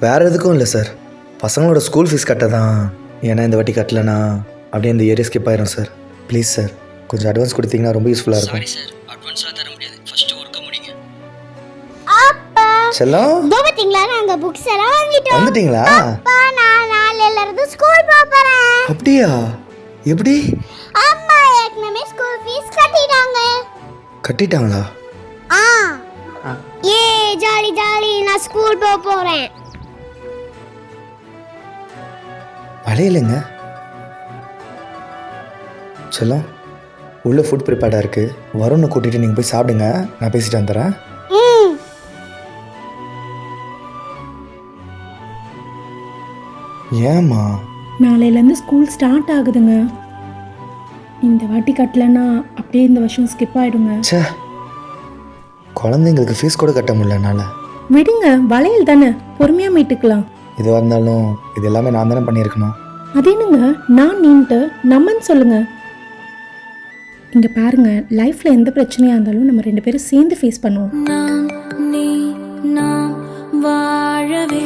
வேறு எதுக்கும் இல்லை சார், பசங்களோட ஸ்கூல் ஃபீஸ் கட்ட தான். ஏன்னா இந்த வாட்டி கட்டலைன்னா அப்படியே இந்த ஏரியா ஸ்கிப் ஆயிரும் சார். ப்ளீஸ் சார், கொஞ்சம் அட்வான்ஸ் கொடுத்தீங்கன்னா ரொம்ப யூஸ்ஃபுல்லாக இருக்கும். சாரி சார், அட்வான்ஸ்லாம் தர முடியாது. ஃபர்ஸ்ட் ஒர்க்க முடிங்க. அப்பா செல்லம் இதோ பாத்தீங்களா, நாங்க புக்ஸ் எல்லாம் வாங்கிட்டோம். வந்துட்டீங்களா? அப்பா நான் நாளையில இருந்து ஸ்கூல் போறேன். அப்படியா? எப்படி? அம்மா ஏற்கனவே ஸ்கூல் ஃபீஸ் கட்டிட்டாங்க. கட்டிட்டாங்களா? ஏ ஜாலி ஜாலி, நான் ஸ்கூல் போறேன். வளையலைங்க செல்லம், உள்ள ஃபுட் ப்ரிப்பேர்டாக இருக்குது. வரும்னு கூட்டிகிட்டு நீங்கள் போய் சாப்பிடுங்க, நான் பேசிட்டு வந்துடுறேன். ஏம்மா? நாளையிலேருந்து ஸ்கூல் ஸ்டார்ட் ஆகுதுங்க. இந்த வாட்டி கட்டலைன்னா அப்படியே இந்த வருஷம் ஸ்கிப் ஆகிடுங்க. சே, குழந்தைங்களுக்கு ஃபீஸ் கூட கட்ட முடியல என்னால். விடுங்க, வளையல் தானே, பொறுமையாக மீட்டுக்கலாம். எதுவாக இருந்தாலும் இது எல்லாமே நான் தானே பண்ணியிருக்கணும். அது என்னங்க நான் நீன்ட்டு நம்மன்னு சொல்லுங்க. இங்கே பாருங்க, லைஃப்பில் எந்த பிரச்சனையாக இருந்தாலும் நம்ம 2 பேரும் சேர்ந்து ஃபேஸ் பண்ணுவோம். நாம் நீ நாம் வாழவே